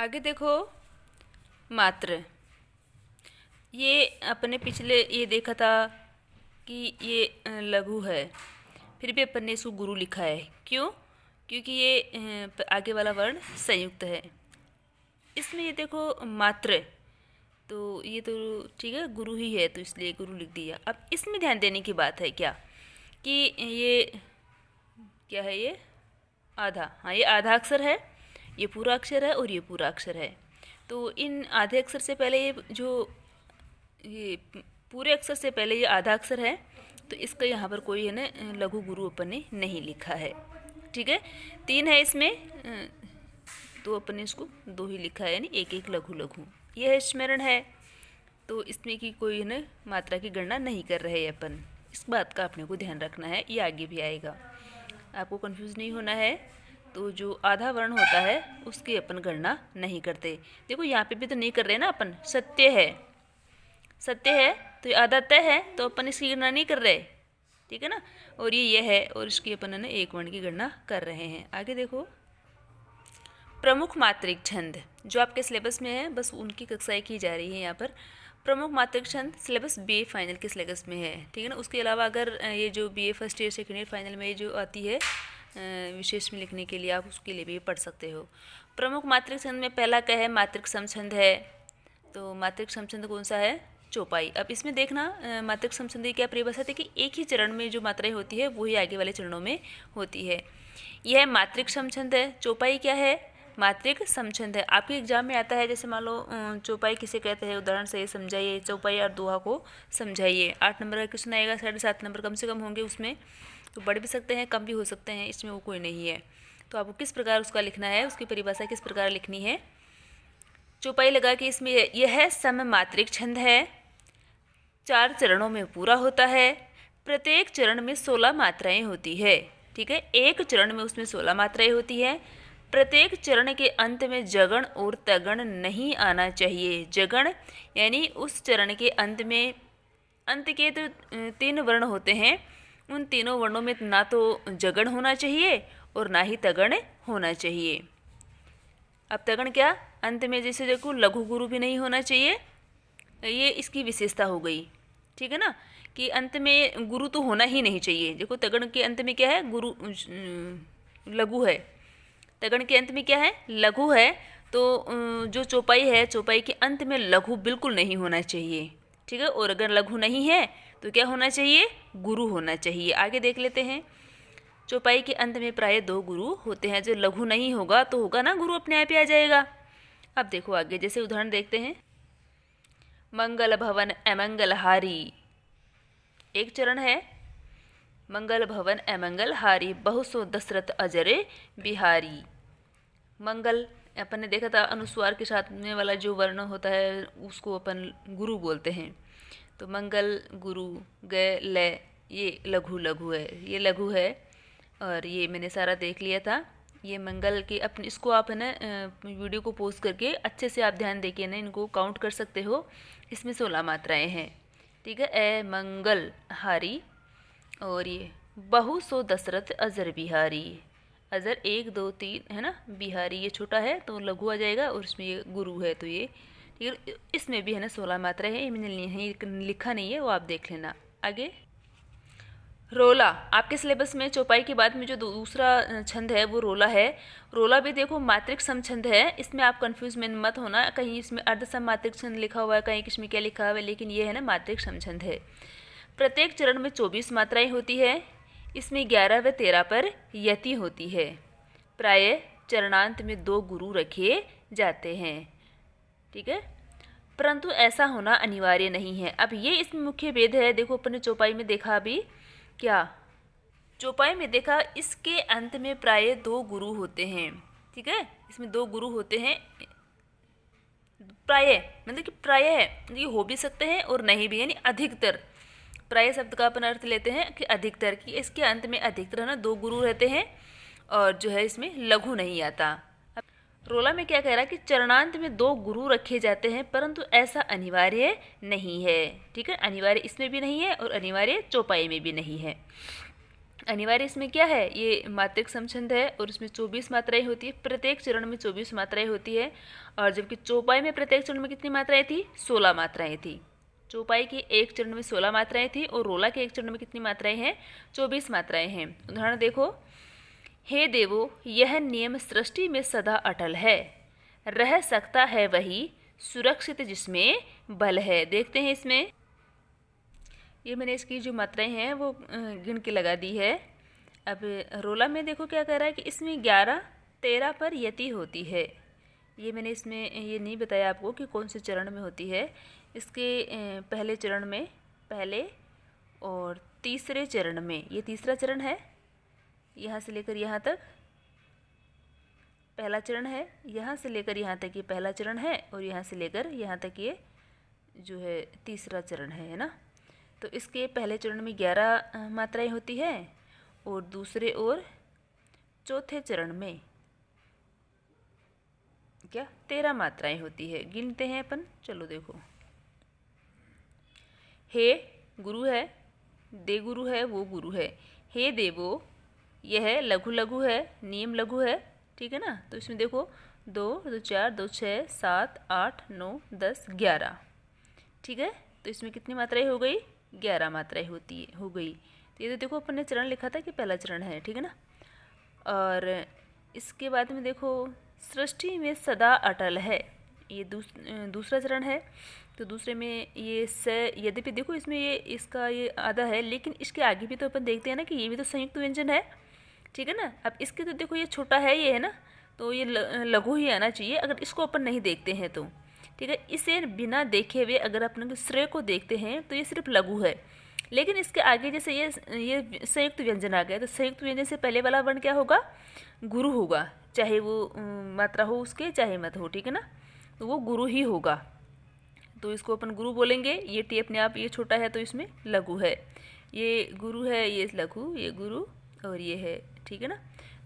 आगे देखो मात्र। ये अपने पिछले ये देखा था कि ये लघु है, फिर भी अपन ने इसको गुरु लिखा है। क्यों? क्योंकि ये आगे वाला वर्ण संयुक्त है। इसमें ये देखो मात्र, तो ये तो ठीक है, गुरु ही है तो इसलिए गुरु लिख दिया। अब इसमें ध्यान देने की बात है क्या कि ये क्या है, ये आधा, हाँ ये आधा अक्षर है, ये पूरा अक्षर है और ये पूरा अक्षर है। तो इन आधे अक्षर से पहले ये पूरे अक्षर से पहले ये आधा अक्षर है, तो इसका यहाँ पर कोई है ना लघु गुरु अपन ने नहीं लिखा है। ठीक है, 3 है इसमें, तो अपन ने इसको 2 ही लिखा है, यानी एक एक लघु लघु। यह स्मरण है, तो इसमें की कोई है ना मात्रा की गणना नहीं कर रहे हैं अपन। इस बात का अपने को ध्यान रखना है, ये आगे भी आएगा, आपको कंफ्यूज नहीं होना है। तो जो आधा वर्ण होता है उसकी अपन गणना नहीं करते। देखो यहाँ पे भी तो नहीं कर रहे ना अपन, सत्य है, सत्य है तो ये आधा तय है, तो अपन इसकी गणना नहीं कर रहे, ठीक है ना। और ये है, और इसकी अपन है ना एक वर्ण की गणना कर रहे हैं। आगे देखो प्रमुख मात्रिक छंद, जो आपके सिलेबस में है बस उनकी कक्षाएं की जा रही है यहाँ पर। प्रमुख मात्रिक छंद सिलेबस बीए फाइनल के सिलेबस में है, ठीक है ना। उसके अलावा अगर ये जो BA first year second year final में जो आती है विशेष में लिखने के लिए, आप उसके लिए भी पढ़ सकते हो। प्रमुख मात्रिक छंद में पहला क्या है, मात्रिक समछंद है। तो मात्रिक समछंद कौन सा है, चौपाई। अब इसमें देखना मात्रिक समछंद की क्या परिभाषा थी कि एक ही चरण में जो मात्राएं होती है वही आगे वाले चरणों में होती है। यह मात्रिक समछंद है। चौपाई क्या है, मात्रिक समछंद है। आपके एग्जाम में आता है, जैसे मान लो चौपाई किसे कहते हैं, उदाहरण से समझाइए, चौपाई और दोहा को समझाइए। 8 नंबर का क्वेश्चन आएगा, 7.5 नंबर कम से कम होंगे उसमें, तो बढ़ भी सकते हैं कम भी हो सकते हैं, इसमें वो कोई नहीं है। तो आपको किस प्रकार उसका लिखना है, उसकी परिभाषा किस प्रकार लिखनी है। चौपाई लगा कि इसमें यह सममात्रिक छंद है, 4 चरणों में पूरा होता है, प्रत्येक चरण में 16 मात्राएं होती है। ठीक है, एक चरण में उसमें 16 मात्राएं होती है। प्रत्येक चरण के अंत में जगण और तगण नहीं आना चाहिए। जगण यानी उस चरण के अंत में, अंत के तो 3 वर्ण होते हैं, उन तीनों वर्णों में ना तो जगण होना चाहिए और ना ही तगण होना चाहिए। अब तगण क्या, अंत में जैसे देखो लघु गुरु भी नहीं होना चाहिए, ये इसकी विशेषता हो गई। ठीक है ना, कि अंत में गुरु तो होना ही नहीं चाहिए। देखो तगण के अंत में क्या है, गुरु लघु है, तगण के अंत में क्या है, लघु है। तो जो चौपाई है, चौपाई के अंत में लघु बिल्कुल नहीं होना चाहिए। ठीक है, और अगर लघु नहीं है तो क्या होना चाहिए, गुरु होना चाहिए। आगे देख लेते हैं। चौपाई के अंत में प्राय 2 गुरु होते हैं। जो लघु नहीं होगा तो होगा ना गुरु, अपने आप ही आ जाएगा। अब देखो आगे, जैसे उदाहरण देखते हैं। मंगल भवन अमंगल हारी, एक चरण है। मंगल भवन अमंगल हारी, बहु सो दशरथ अजरे बिहारी। मंगल अपन ने देखा था, अनुस्वार के साथ में वाला जो वर्ण होता है उसको अपन गुरु बोलते हैं। तो मंगल गुरु गए ले, ये लघु लघु है, ये लघु है। और ये मैंने सारा देख लिया था। ये मंगल के अपने, इसको आप है ना वीडियो को पोस्ट करके अच्छे से आप ध्यान देके ना इनको काउंट कर सकते हो। इसमें 16 मात्राएं हैं। ठीक है, ए मंगल हारी, और ये बहु सो दशरथ अजर बिहारी। अजर 1 2 3 है ना, बिहारी ये छोटा है तो लघु आ जाएगा, और इसमें ये गुरु है तो ये, ठीक है। इसमें भी है ना 16 मात्राएं हैं, ये मैंने लिखा नहीं है, वो आप देख लेना। आगे रोला, आपके सिलेबस में चौपाई के बाद में जो दूसरा छंद है वो रोला है। रोला भी देखो मात्रिक समछंद है, इसमें आप कंफ्यूज में मत होना, कहीं इसमें अर्ध सममात्रिक छंद लिखा हुआ है, कहीं इसमें क्या लिखा हुआ है, लेकिन ये है ना मात्रिक समछंद है। प्रत्येक चरण में 24 मात्राएं होती है। इसमें 11 व 13 पर यति होती है। प्राय चरणांत में 2 गुरु रखे जाते हैं। ठीक है, परंतु ऐसा होना अनिवार्य नहीं है। अब ये इसमें मुख्य भेद है। देखो अपन ने चौपाई में देखा, अभी क्या चौपाई में देखा, इसके अंत में प्राय 2 गुरु होते हैं। ठीक है, इसमें 2 गुरु होते हैं। प्राय मतलब कि प्राय है, ये हो भी सकते हैं और नहीं भी, यानी अधिकतर। प्राय शब्द का अपन अर्थ लेते हैं कि अधिकतर, कि इसके अंत में अधिकतर है ना 2 गुरु रहते हैं, और जो है इसमें लघु नहीं आता। अब रोला में क्या कह रहा है कि चरणांत में 2 गुरु रखे जाते हैं, परंतु ऐसा अनिवार्य नहीं है। ठीक है, अनिवार्य इसमें भी नहीं है और अनिवार्य चौपाई में भी नहीं है। अनिवार्य इसमें क्या है, ये मात्रिक समछंद है और इसमें 24 मात्राएं होती है, प्रत्येक चरण में 24 मात्राएं होती है। और जबकि चौपाई में प्रत्येक चरण में कितनी मात्राएं थी, 16 मात्राएं थी। चौपाई के एक चरण में 16 मात्राएं थी और रोला के एक चरण में कितनी मात्राएं हैं, 24 मात्राएं हैं। उदाहरण देखो, हे देवो यह नियम सृष्टि में सदा अटल है, रह सकता है वही सुरक्षित जिसमें बल है। देखते हैं इसमें, ये मैंने इसकी जो मात्राएं हैं वो गिन के लगा दी है। अब रोला में देखो क्या कह रहा है कि इसमें 11 13 पर यति होती है। ये मैंने इसमें ये नहीं बताया आपको कि कौन से चरण में होती है। इसके पहले चरण में, पहले और तीसरे चरण में, ये तीसरा चरण है, यहाँ से लेकर यहाँ तक पहला चरण है, यहाँ से लेकर यहाँ तक ये पहला चरण है और यहाँ से लेकर यहाँ तक ये जो है तीसरा चरण है ना। तो इसके पहले चरण में 11 मात्राएं होती है और दूसरे और चौथे चरण में क्या 13 मात्राएं होती है। गिनते हैं अपन, चलो देखो। हे गुरु है, दे गुरु है, वो गुरु है। हे देवो यह लघु लघु है, नियम लघु है, ठीक है ना। तो इसमें देखो 2 2 4 2 6 7 8 9 10 11, ठीक है। तो इसमें कितनी मात्राएं हो गई, 11 मात्राएं हो गई। तो ये तो देखो अपन ने चरण लिखा था कि पहला चरण है, ठीक है ना। और इसके बाद में देखो सृष्टि में सदा अटल है, ये दूसरा चरण है। तो दूसरे में ये स, यद्यपि देखो इसमें ये इसका ये आधा है, लेकिन इसके आगे भी तो अपन देखते हैं ना कि ये भी तो संयुक्त व्यंजन है, ठीक है ना। अब इसके तो देखो ये छोटा है, ये है ना, तो ये लघु ही आना चाहिए अगर इसको अपन नहीं देखते हैं तो, ठीक है। इसे बिना देखे हुए अगर अपन श्रेय को देखते हैं तो ये सिर्फ लघु है। लेकिन इसके आगे जैसे ये संयुक्त व्यंजन आ गया, तो संयुक्त व्यंजन से पहले वाला वर्ण क्या होगा, गुरु होगा, चाहे वो मात्रा हो उसके चाहे मत हो, ठीक है ना। तो वो गुरु ही होगा, तो इसको अपन गुरु बोलेंगे। ये टी अपने आप ये छोटा है तो इसमें लघु है, ये गुरु है, ये लघु, ये गुरु और ये है, ठीक है ना।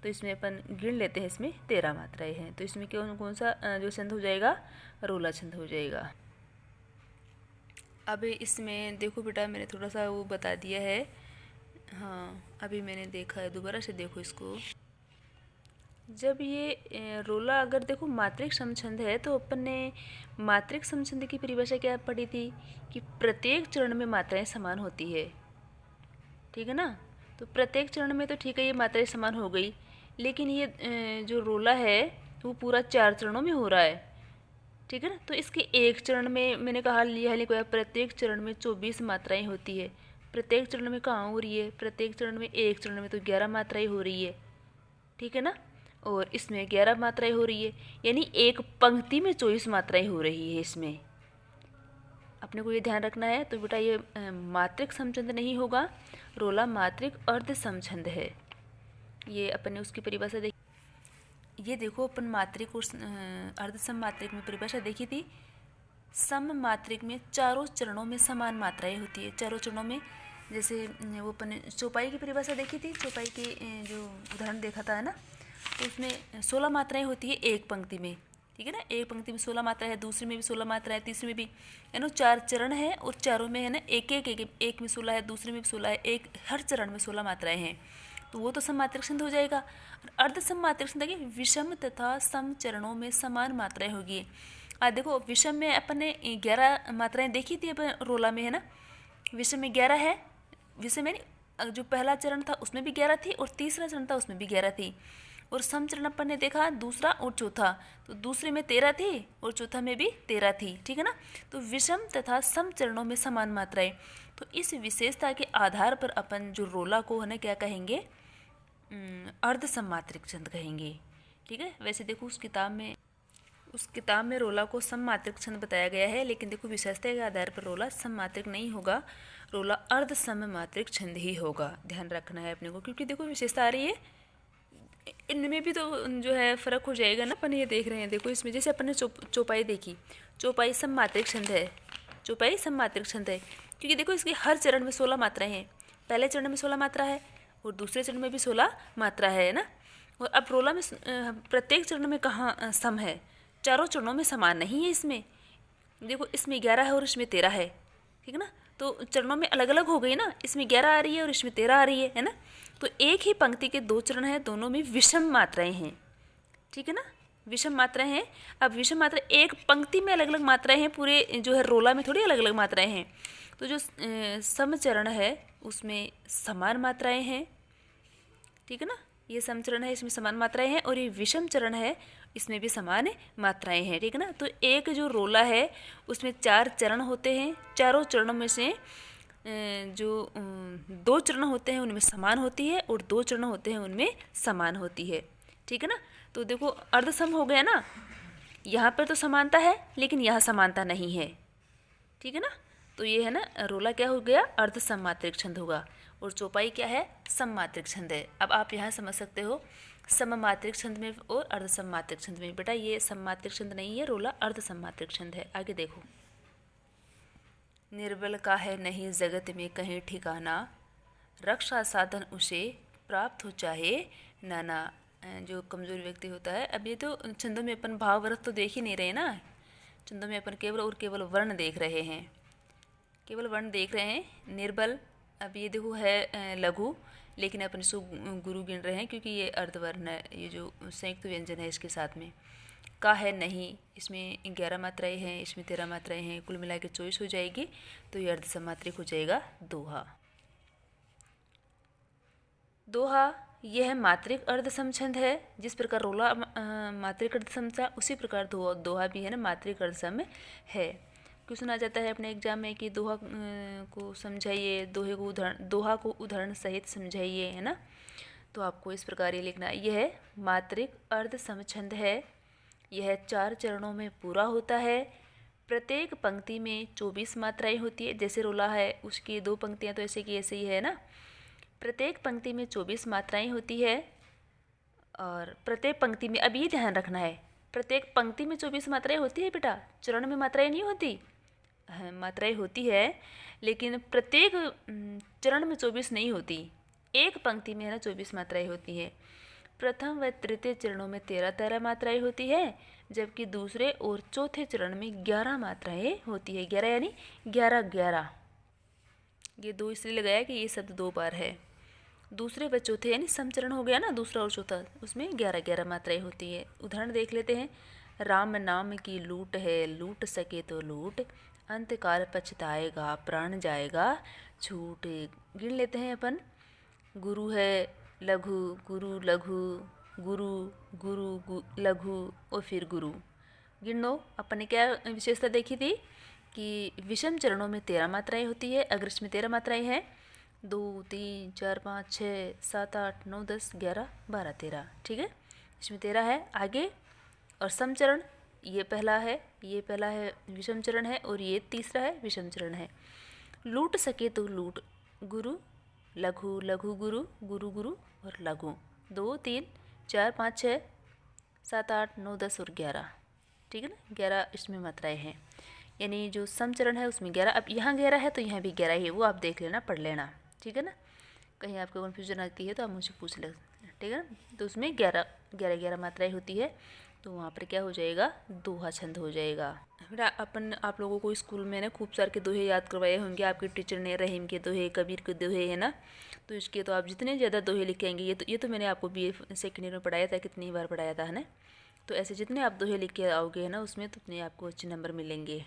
तो इसमें अपन गिन लेते हैं, इसमें 13 मात्राएं हैं। तो इसमें कौन सा जो छंद हो जाएगा, रोला छंद हो जाएगा। अब इसमें देखो बेटा मैंने थोड़ा सा वो बता दिया है, हाँ अभी मैंने देखा है, दोबारा से देखो इसको। जब ये रोला अगर देखो मात्रिक समछंद है तो अपन ने मात्रिक समछंद की परिभाषा क्या पढ़ी थी कि प्रत्येक चरण में मात्राएं समान होती है, ठीक है ना। तो प्रत्येक चरण में तो ठीक है ये मात्राएं समान हो गई, लेकिन ये जो रोला है वो पूरा 4 चरणों में हो रहा है, ठीक है ना। तो इसके एक चरण में मैंने कहा लिया लिखा प्रत्येक चरण में 24 मात्राएं होती है। प्रत्येक चरण में कहाँ हो रही है, प्रत्येक चरण में, एक चरण में तो 11 मात्राएं हो रही है, ठीक है ना। और इसमें 11 मात्राएं हो रही है, यानी एक पंक्ति में 24 मात्राएं हो रही है। इसमें अपने को ये ध्यान रखना है। तो बेटा ये मात्रिक समछंद नहीं होगा, रोला मात्रिक अर्ध समछंद है। ये अपन ने उसकी परिभाषा देखी, ये देखो अपन मात्रिक और अर्ध सम मात्रिक में परिभाषा देखी थी। सम मात्रिक में चारों चरणों में समान मात्राएं होती है, चारों चरणों में। जैसे वो अपन ने चौपाई की परिभाषा देखी थी, चौपाई के जो उदाहरण देखा था है ना, तो उसमें 16 मात्राएं होती है एक पंक्ति में, ठीक है ना। एक पंक्ति में 16 मात्रा है, दूसरी में भी 16 मात्रा है, तीसरी में भी, है ना। 4 चरण है और चारों में है ना एक में 16 है, दूसरे में भी 16 है, एक हर चरण में 16 मात्राएं हैं। तो वो तो सम मात्रिक छंद हो जाएगा। अर्ध सम मात्रिक छंद देखिए विषम तथा सम चरणों में समान मात्राएं होगी। देखो विषम में अपन ने 11 मात्राएं देखी थी अपन रोला में, है ना। विषम में 11 है, विषम में जो पहला चरण था उसमें भी 11 थी और तीसरा चरण था उसमें भी 11 थी। और सम चरण अपन ने देखा दूसरा और चौथा, तो दूसरे में 13 थी और चौथा में भी 13 थी, ठीक है ना। तो विषम तथा सम चरणों में समान मात्राएं, तो इस विशेषता के आधार पर अपन जो रोला को है ना क्या कहेंगे, अर्ध सम मात्रिक छंद कहेंगे, ठीक है। वैसे देखो उस किताब में रोला को सम मात्रिक छंद बताया गया है, लेकिन देखो विशेषता के आधार पर रोला सम मात्रिक नहीं होगा, रोला अर्ध सम मात्रिक छंद ही होगा। ध्यान रखना है अपने को, क्योंकि देखो विशेषता आ रही है, इनमें भी तो जो है फ़र्क हो जाएगा ना। अपन ये देख रहे हैं, देखो इसमें जैसे अपन ने चौपाई देखी, चौपाई सम मात्रिक छंद है, चौपाई सम मात्रिक छंद है, क्योंकि देखो इसके हर चरण में 16 मात्राएं हैं। पहले चरण में 16 मात्रा है और दूसरे चरण में भी 16 मात्रा है ना। और अब रोला में प्रत्येक चरण में कहाँ सम है, चारों चरणों में समान नहीं है। इसमें देखो इसमें 11 है और इसमें 13 है, ठीक है ना। तो चरणों में अलग अलग हो गई ना, इसमें 11 आ रही है और इसमें 13 आ रही है ना। तो एक ही पंक्ति के दो चरण हैं, दोनों में विषम मात्राएं हैं, ठीक है ना, विषम मात्राएं हैं। अब विषम मात्रा एक पंक्ति में अलग अलग मात्राएं हैं, पूरे जो है रोला में थोड़ी अलग अलग मात्राएं हैं। तो जो समचरण है उसमें समान मात्राएं हैं, ठीक है ना, ये समचरण है इसमें समान मात्राएं हैं, और ये विषम चरण है इसमें भी समान मात्राएं हैं, ठीक है ना। तो एक जो रोला है उसमें 4 चरण होते हैं, चारों चरणों में से जो 2 चरण होते हैं उनमें समान होती है और 2 चरण होते हैं उनमें समान होती है, ठीक है ना। तो देखो अर्धसम हो गया ना, यहाँ पर तो समानता है लेकिन यहाँ समानता नहीं है, ठीक है ना। तो ये है ना रोला क्या हो गया, अर्धसम मात्रिक छंद होगा, और चौपाई क्या है, सममात्रिक छंद है। अब आप यहाँ समझ सकते हो सममात्रिक छंद में और अर्धसममात्रिक छंद में। बेटा ये सममात्रिक छंद नहीं है, रोला अर्धसममात्रिक छंद है। आगे देखो, निर्बल का है नहीं जगत में कहीं ठिकाना, रक्षा साधन उसे प्राप्त हो चाहे नाना। जो कमजोर व्यक्ति होता है, अब ये तो छंदों में अपन भाव वर्ग तो देख ही नहीं रहे ना, छंदों में अपन केवल और केवल वर्ण देख रहे हैं, केवल वर्ण देख रहे हैं। निर्बल, अब ये देखो है लघु, लेकिन अपन इसको गुरु गिन रहे हैं क्योंकि ये अर्धवर्ण है, ये जो संयुक्त व्यंजन है इसके साथ में। का है नहीं, इसमें 11 मात्राएं हैं, इसमें 13 मात्राएं हैं, कुल मिला के 24 हो जाएगी, तो ये अर्धसमात्रिक हो जाएगा दोहा। दोहा यह मात्रिक अर्धसम छंद है, जिस प्रकार रोला मात्रिक अर्धसम था उसी प्रकार दोहा भी है ना मात्रिक अर्धसम है। क्वेश्चन आ जाता है अपने एग्जाम में कि दोहा को समझाइए, दोहा को उदाहरण सहित समझाइए, है ना। तो आपको इस प्रकार ये लिखना है, यह मात्रिक अर्धसम छंद है, यह 4 चरणों में पूरा होता है, प्रत्येक पंक्ति में 24 मात्राएं होती है। जैसे रोला है उसकी 2 पंक्तियां तो ऐसे की ऐसे ही है ना, प्रत्येक पंक्ति में 24 मात्राएं होती है, और प्रत्येक पंक्ति में, अब ये ध्यान रखना है, प्रत्येक पंक्ति में 24 मात्राएं होती है बेटा, चरण में मात्राएं नहीं होती, मात्राएं होती है लेकिन प्रत्येक चरण में 24 नहीं होती, एक पंक्ति में है ना 24 मात्राएं होती है। प्रथम व तृतीय चरणों में 13 मात्राएं होती है, जबकि दूसरे और चौथे चरण में 11 मात्राएं होती है। 11 यानी 11, ये 2 इसलिए लगाया कि ये शब्द 2 बार है। दूसरे व चौथे यानी समचरण हो गया ना, दूसरा और चौथा, उसमें 11 मात्राएं होती है। उदाहरण देख लेते हैं, राम नाम की लूट है, लूट सके तो लूट, अंतकाल पछताएगा, प्राण जाएगा छूट। गिन लेते हैं अपन, गुरु है लघु, गुरु लघु, गुरु गुरु लघु और फिर गुरु। गिन लो, अपन ने क्या विशेषता देखी थी कि विषम चरणों में 13 मात्राएं होती है, अगर इसमें 13 मात्राएं हैं, 2 3 4 5 6 7 8 9 10 11 12 13, ठीक है, इसमें 13 है आगे। और समचरण ये पहला है विषम चरण है, और ये तीसरा है विषम चरण है। लूट सके तो लूट, गुरु लघु, लघु गुरु, गुरु गुरु और लघु, 2 3 4 5 6 7 8 9 10 और 11, ठीक है ना, 11 इसमें मात्राएं हैं, यानी जो समचरण है उसमें 11। अब यहाँ 11 है तो यहाँ भी 11 ही है, वो आप देख लेना, पढ़ लेना, ठीक है ना। कहीं आपको कन्फ्यूजन आती है तो आप मुझसे पूछ ले, ठीक है ना। तो उसमें 11 मात्राएं होती है, तो वहाँ पर क्या हो जाएगा, दोहा छंद हो जाएगा। बेटा आप लोगों को स्कूल में ना खूब सारे के दोहे याद करवाए होंगे आपके टीचर ने, रहीम के दोहे, कबीर के दोहे, है ना। तो इसके तो आप जितने ज़्यादा दोहे लिख के आएंगे, ये तो मैंने आपको BA सेकेंड ईयर में पढ़ाया था, कितनी बार पढ़ाया था, है ना। तो ऐसे जितने आप दोहे लिख के आओगे है ना, उसमें तो उतने आपको अच्छे नंबर मिलेंगे।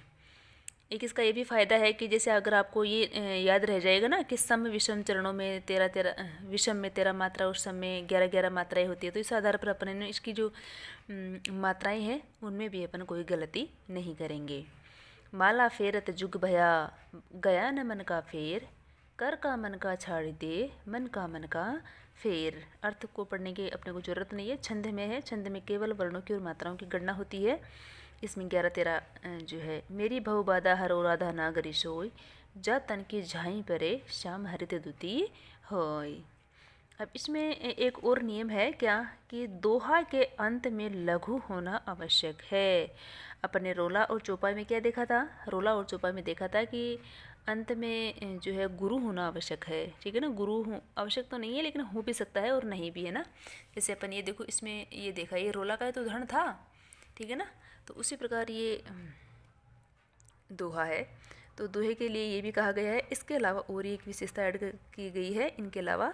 एक इसका ये भी फ़ायदा है कि जैसे अगर आपको ये याद रह जाएगा ना कि सम विषम चरणों में 13 विषम में 13 मात्रा और सम में 11 मात्राएं होती है, तो इस आधार पर अपन ने इसकी जो मात्राएं हैं उनमें भी अपन कोई गलती नहीं करेंगे। माला फेरत जुग भया, गया न मन का फेर, कर का मन का छाड़ दे, मन का फेर। अर्थ को पढ़ने की अपने को जरूरत नहीं है, छंद में है, छंद में केवल वर्णों की और मात्राओं की गणना होती है। इसमें 11-13 जो है, मेरी भव बाधा हरो राधा नागरी सोई, जा तन की झाई परे श्याम हरित दुती होय। अब इसमें एक और नियम है क्या कि दोहा के अंत में लघु होना आवश्यक है। अपने रोला और चौपाई में क्या देखा था, रोला और चौपाई में देखा था कि अंत में जो है गुरु होना आवश्यक है, ठीक है ना। गुरु आवश्यक तो नहीं है लेकिन हो भी सकता है और नहीं भी, है ना। जैसे अपन ये देखो, इसमें ये देखा, ये रोला का तो उदाहरण था, ठीक है ना। तो उसी प्रकार ये दोहा है, तो दोहे के लिए ये भी कहा गया है। इसके अलावा और एक विशेषता ऐड की गई है इनके अलावा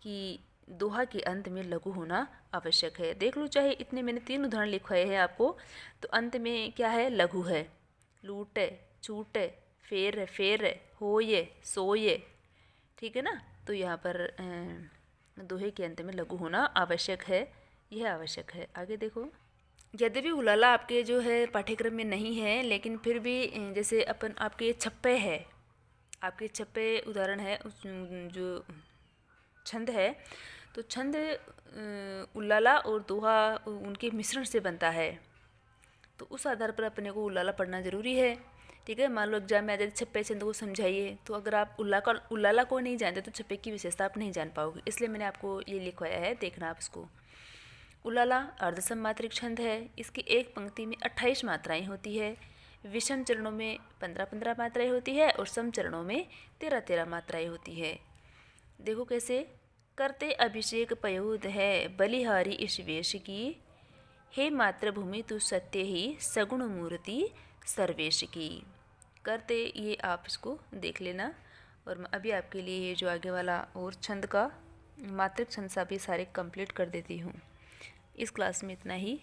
कि दोहा के अंत में लघु होना आवश्यक है। देख लो, चाहे इतने मैंने 3 उदाहरण लिखवाए हैं आपको, तो अंत में क्या है? लघु है। लूट, छूट, फेर, होय, सोय, ठीक है ना। तो यहाँ पर दोहे के अंत में लघु होना आवश्यक है, यह आवश्यक है। आगे देखो, यद्यपि उलाला आपके जो है पाठ्यक्रम में नहीं है, लेकिन फिर भी जैसे अपन आपके छप्पे है, आपके छप्पे उदाहरण है उस जो छंद है, तो छंद उलाला और दोहा उनके मिश्रण से बनता है। तो उस आधार पर अपने को उलाला पढ़ना ज़रूरी है, ठीक है। मान लो एग्जाम में आ जाए छप्पे छंद को समझाइए, तो अगर आप उलाला को नहीं जानते तो छप्पे की विशेषता आप नहीं जान पाओगे, इसलिए मैंने आपको ये लिखवाया है, देखना आप इसको। उलाला अर्धसममात्रिक छंद है। इसकी एक पंक्ति में 28 मात्राएं होती है। विषम चरणों में 15-15 मात्राएं होती है और सम चरणों में 13-13 मात्राएं होती है। देखो कैसे, करते अभिषेक पयोद है बलिहारी इस वेश की, हे मातृभूमि तू सत्य ही सगुण मूर्ति सर्वेश की। करते, ये आप इसको देख लेना। और मैं अभी आपके लिए ये जो आगे वाला और छंद का मात्रिक छंद सा भी सारे कंप्लीट कर देती हूँ। इस क्लास में इतना ही।